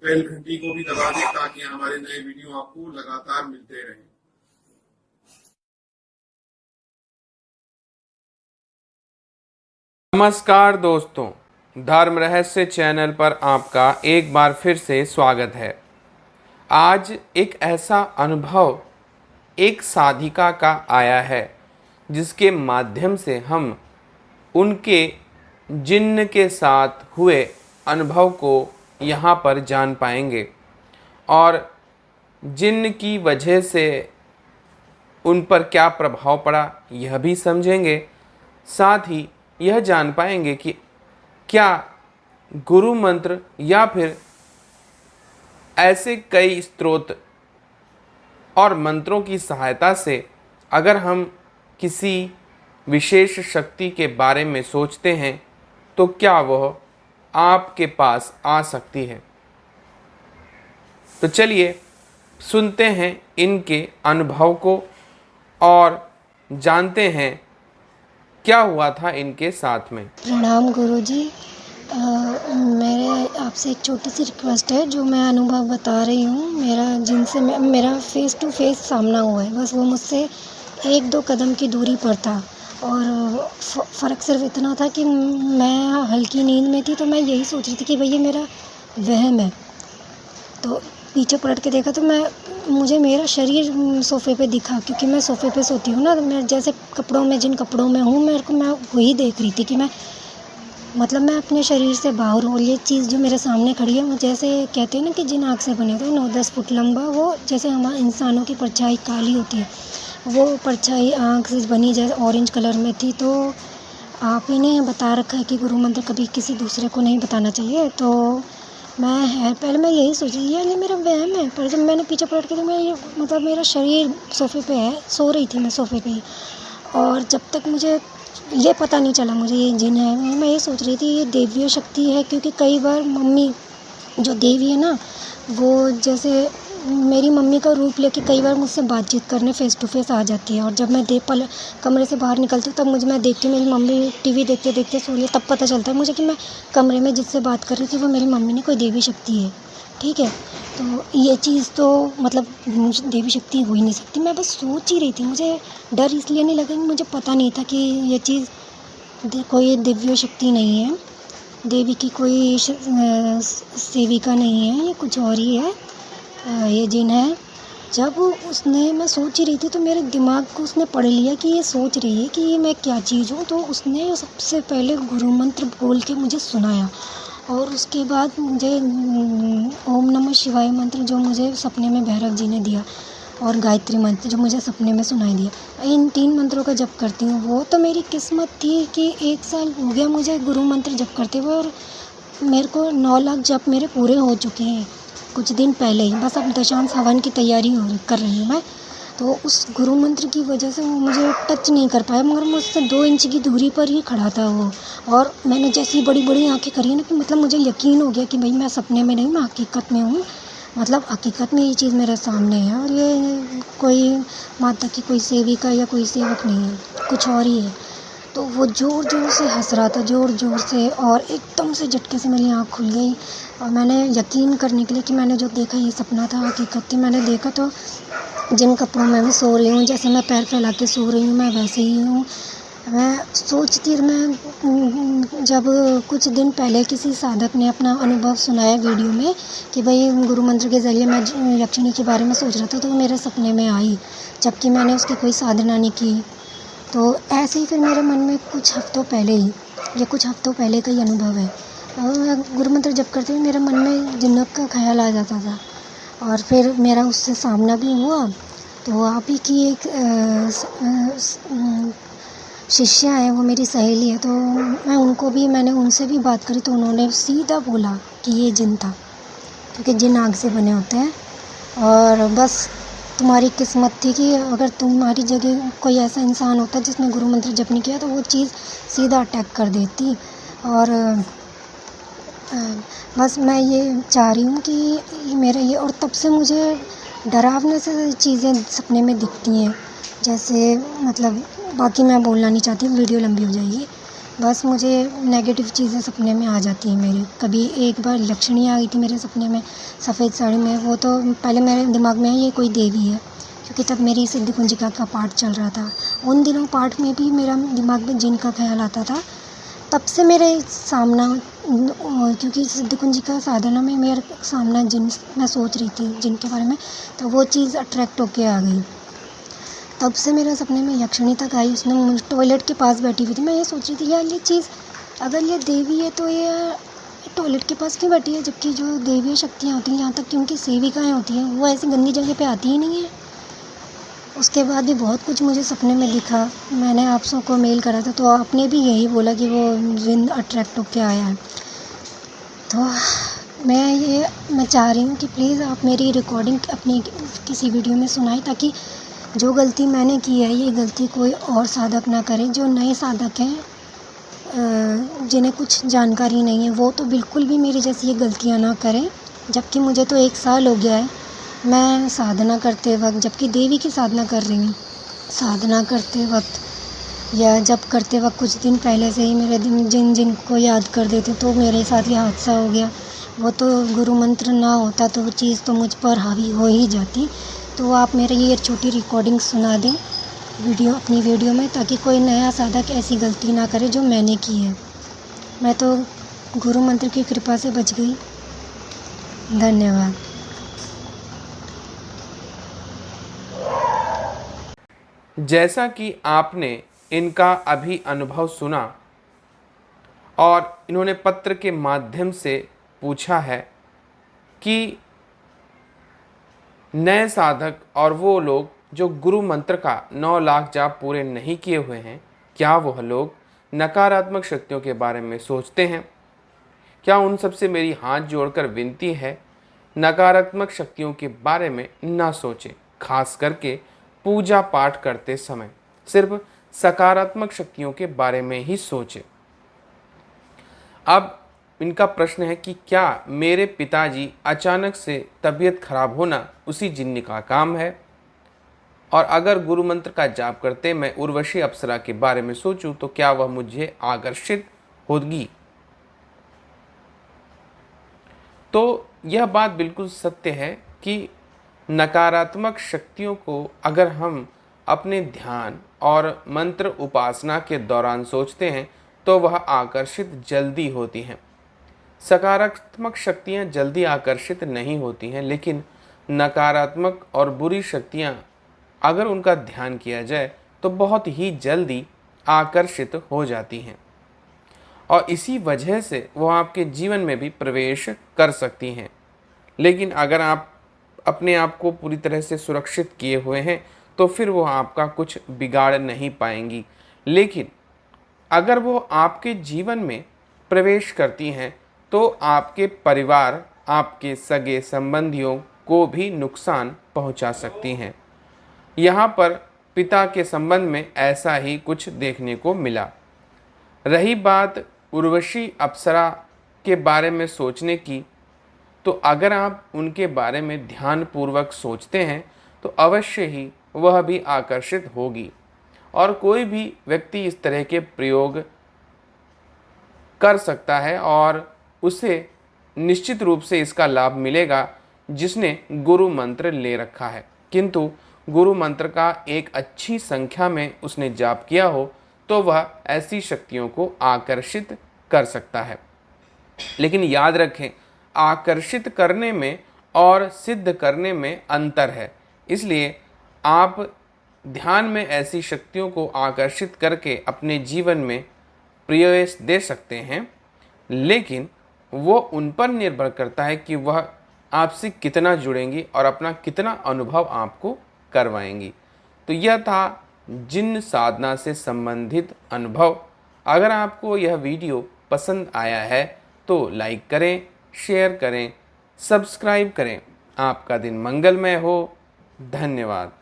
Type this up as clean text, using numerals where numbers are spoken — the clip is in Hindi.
बेल घंटी को भी दबा दें ताकि हमारे नए वीडियो आपको लगातार मिलते रहें। नमस्कार दोस्तों, धर्म रहस्य चैनल पर आपका एक बार फिर से स्वागत है। आज एक ऐसा अनुभव एक साधिका का आया है जिसके माध्यम से हम उनके जिन्न के साथ हुए अनुभव को यहाँ पर जान पाएंगे और जिन्न की वजह से उन पर क्या प्रभाव पड़ा यह भी समझेंगे। साथ ही यह जान पाएंगे कि क्या गुरु मंत्र या फिर ऐसे कई स्रोत और मंत्रों की सहायता से अगर हम किसी विशेष शक्ति के बारे में सोचते हैं तो क्या वह आपके पास आ सकती है। तो चलिए सुनते हैं इनके अनुभव को और जानते हैं क्या हुआ था इनके साथ में। प्रणाम गुरुजी। मेरे आपसे एक छोटी सी रिक्वेस्ट है। जो मैं अनुभव बता रही हूँ, जिनसे मेरा फेस टू फेस सामना हुआ है, बस वो मुझसे 1-2 कदम की दूरी पर था और फ़र्क सिर्फ इतना था कि मैं हल्की नींद में थी, तो मैं यही सोच रही थी कि भई ये मेरा वहम है। तो पीछे पलट के देखा तो मुझे मेरा शरीर सोफ़े पे दिखा, क्योंकि मैं सोफ़े पे सोती हूँ ना। तो मैं जैसे जिन कपड़ों में हूँ, मैं वही देख रही थी कि मैं अपने शरीर से बाहर हूँ। ये चीज़ जो मेरे सामने खड़ी है, वो जैसे कहते हैं ना कि जिन आँख से बने थे 9-10 फुट लंबा, वो जैसे हमारे इंसानों की परछाई काली होती है, वो परछाई आँख से बनी जैसे ऑरेंज कलर में थी। तो आप ही ने बता रखा है कि गुरु मंत्र कभी किसी दूसरे को नहीं बताना चाहिए। तो पहले मैं यही सोच रही यार ये मेरा वहम है, पर जब मैंने पीछे पलट के तो मेरा शरीर सोफ़े पे है, सो रही थी मैं सोफ़े पे ही। और जब तक मुझे ये पता नहीं चला मुझे ये जिन है, मैं ये सोच रही थी ये दैवीय शक्ति है, क्योंकि कई बार मम्मी जो देवी है ना, वो जैसे मेरी मम्मी का रूप लेके कई बार मुझसे बातचीत करने फ़ेस टू फ़ेस आ जाती है। और जब मैं कमरे से बाहर निकलती हूँ, तब मैं देखती हूँ मेरी मम्मी टीवी देखते देखते सो रही है। तब पता चलता है मुझे कि मैं कमरे में जिससे बात कर रही थी वो मेरी मम्मी नहीं, कोई देवी शक्ति है। ठीक है, तो ये चीज़ तो मुझे देवी शक्ति हो ही नहीं सकती। मैं बस सोच ही रही थी। मुझे डर इसलिए नहीं लगा कि मुझे पता नहीं था कि ये चीज़ कोई दिव्य शक्ति नहीं है, देवी की कोई सेविका नहीं है, ये कुछ और ही है, ये जिन है। जब मैं सोच ही रही थी, तो मेरे दिमाग को उसने पढ़ लिया कि ये सोच रही है कि ये मैं क्या चीज़ हूँ। तो उसने सबसे पहले गुरु मंत्र बोल के मुझे सुनाया, और उसके बाद मुझे ओम नमः शिवाय मंत्र जो मुझे सपने में भैरव जी ने दिया, और गायत्री मंत्र जो मुझे सपने में सुनाई दिया। इन 3 मंत्रों का जप करती हूँ। वो तो मेरी किस्मत थी कि 1 साल हो गया मुझे गुरु मंत्र जप करते हुए, और मेरे को 9 लाख जप मेरे पूरे हो चुके हैं कुछ दिन पहले ही। बस अब दशांश हवन की तैयारी कर रही हूँ मैं। तो उस गुरु मंत्र की वजह से वो मुझे टच नहीं कर पाया, मगर मुझसे 2 इंच की दूरी पर ही खड़ा था वो। और मैंने जैसी बड़ी बड़ी आँखें करी ना, कि मुझे यकीन हो गया कि भाई मैं सपने में नहीं, मैं हकीकत में हूँ। हकीकत में ये चीज़ मेरे सामने है, और ये कोई माता की कोई सेविका या कोई सेवक नहीं है, कुछ और ही है। तो वो ज़ोर ज़ोर से हंस रहा था, ज़ोर ज़ोर से, और एकदम से झटके से मेरी आँख खुल गई। और मैंने यकीन करने के लिए कि मैंने जो देखा ये सपना था, हकीकत थी। मैंने देखा तो जिन कपड़ों में मैं सो रही हूँ, जैसे मैं पैर फैला के सो रही हूँ, मैं वैसे ही हूँ। जब कुछ दिन पहले किसी साधक ने अपना अनुभव सुनाया वीडियो में कि भाई गुरु मंत्र के ज़रिए मैं यक्षिणी के बारे में सोच रहा था, तो वो मेरे सपने में आई, जबकि मैंने उसकी कोई साधना नहीं की। तो ऐसे ही फिर मेरे मन में कुछ हफ्तों पहले का ही अनुभव है। और गुरु मंत्र जप करते हुए मेरे मन में जिन्नत का ख्याल आ जाता था, और फिर मेरा उससे सामना भी हुआ। तो आप ही की एक शिष्या है, वो मेरी सहेली है, तो मैंने उनसे भी बात करी, तो उन्होंने सीधा बोला कि ये जिन था, क्योंकि जिन आग से बने होते हैं। और बस तुम्हारी किस्मत थी कि अगर तुम्हारी जगह कोई ऐसा इंसान होता जिसने गुरु मंत्र जप नहीं किया, तो वो चीज़ सीधा अटैक कर देती। और बस मैं ये चाह रही हूँ कि मेरा ये, और तब से मुझे डरावने से चीज़ें सपने में दिखती हैं। जैसे बाकी मैं बोलना नहीं चाहती, वीडियो लंबी हो जाएगी। बस मुझे नेगेटिव चीज़ें सपने में आ जाती हैं मेरे। कभी एक बार लक्ष्मी आई थी मेरे सपने में सफ़ेद साड़ी में। वो तो पहले मेरे दिमाग में ये कोई देवी है, क्योंकि तब मेरी सिद्धि कुंजिका का पाठ चल रहा था। उन दिनों पाठ में भी मेरा दिमाग में जिन का ख्याल आता था। तब से मेरे सामना, क्योंकि सिद्धि कुंजिका साधना में मेरे सामना जिन मैं सोच रही थी जिनके बारे में, तो वो चीज़ अट्रैक्ट होके आ गई। तब से मेरे सपने में यक्षिणी तक आई। उसने मुझे टॉयलेट के पास बैठी हुई थी। मैं ये सोच रही थी यार ये चीज़ अगर ये देवी है तो ये टॉयलेट के पास क्यों बैठी है, जबकि जो देवी शक्तियाँ होती हैं, यहाँ तक कि उनकी सेविकाएँ होती हैं, वो ऐसी गंदी जगह पे आती ही नहीं है। उसके बाद भी बहुत कुछ मुझे सपने में दिखा। मैंने आप सबको मेल करा था, तो आपने भी यही बोला कि वो जिन अट्रैक्ट होके आया है। तो मैं चाह रही हूँ कि प्लीज़ आप मेरी रिकॉर्डिंग अपनी किसी वीडियो में सुनाएं, ताकि जो गलती मैंने की है ये गलती कोई और साधक ना करे। जो नए साधक हैं जिन्हें कुछ जानकारी नहीं है, वो तो बिल्कुल भी मेरी जैसी ये गलतियाँ ना करें। जबकि मुझे तो 1 साल हो गया है मैं साधना करते वक्त, जबकि देवी की साधना कर रही हूँ। साधना करते वक्त या जब करते वक्त कुछ दिन पहले से ही मेरे जिन को याद कर देते, तो मेरे साथ ये हादसा हो गया। वो तो गुरु मंत्र ना होता तो वो चीज़ तो मुझ पर हावी हो ही जाती। तो आप मेरी ये छोटी रिकॉर्डिंग सुना दें अपनी वीडियो में, ताकि कोई नया साधक ऐसी गलती ना करे जो मैंने की है। मैं तो गुरु मंत्र की कृपा से बच गई। धन्यवाद। जैसा कि आपने इनका अभी अनुभव सुना और इन्होंने पत्र के माध्यम से पूछा है कि नए साधक और वो लोग जो गुरु मंत्र का 9 लाख जाप पूरे नहीं किए हुए हैं, क्या वह लोग नकारात्मक शक्तियों के बारे में सोचते हैं? क्या उन सबसे मेरी हाथ जोड़कर विनती है, नकारात्मक शक्तियों के बारे में ना सोचें। खास करके पूजा पाठ करते समय सिर्फ सकारात्मक शक्तियों के बारे में ही सोचें। अब इनका प्रश्न है कि क्या मेरे पिताजी अचानक से तबीयत खराब होना उसी जिन्न का काम है? और अगर गुरु मंत्र का जाप करते मैं उर्वशी अप्सरा के बारे में सोचूं तो क्या वह मुझे आकर्षित होगी? तो यह बात बिल्कुल सत्य है कि नकारात्मक शक्तियों को अगर हम अपने ध्यान और मंत्र उपासना के दौरान सोचते हैं तो वह आकर्षित जल्दी होती हैं। सकारात्मक शक्तियाँ जल्दी आकर्षित नहीं होती हैं, लेकिन नकारात्मक और बुरी शक्तियाँ अगर उनका ध्यान किया जाए तो बहुत ही जल्दी आकर्षित हो जाती हैं और इसी वजह से वो आपके जीवन में भी प्रवेश कर सकती हैं। लेकिन अगर आप अपने आप को पूरी तरह से सुरक्षित किए हुए हैं तो फिर वो आपका कुछ बिगाड़ नहीं पाएंगी। लेकिन अगर वो आपके जीवन में प्रवेश करती हैं तो आपके परिवार, आपके सगे संबंधियों को भी नुकसान पहुंचा सकती हैं। यहाँ पर पिता के संबंध में ऐसा ही कुछ देखने को मिला। रही बात उर्वशी अप्सरा के बारे में सोचने की, तो अगर आप उनके बारे में ध्यानपूर्वक सोचते हैं तो अवश्य ही वह भी आकर्षित होगी और कोई भी व्यक्ति इस तरह के प्रयोग कर सकता है और उसे निश्चित रूप से इसका लाभ मिलेगा जिसने गुरु मंत्र ले रखा है, किंतु गुरु मंत्र का एक अच्छी संख्या में उसने जाप किया हो तो वह ऐसी शक्तियों को आकर्षित कर सकता है। लेकिन याद रखें, आकर्षित करने में और सिद्ध करने में अंतर है। इसलिए आप ध्यान में ऐसी शक्तियों को आकर्षित करके अपने जीवन में प्रवेश दे सकते हैं, लेकिन वो उन पर निर्भर करता है कि वह आपसे कितना जुड़ेंगी और अपना कितना अनुभव आपको करवाएंगी। तो यह था जिन्न साधना से संबंधित अनुभव। अगर आपको यह वीडियो पसंद आया है तो लाइक करें, शेयर करें, सब्सक्राइब करें। आपका दिन मंगलमय हो। धन्यवाद।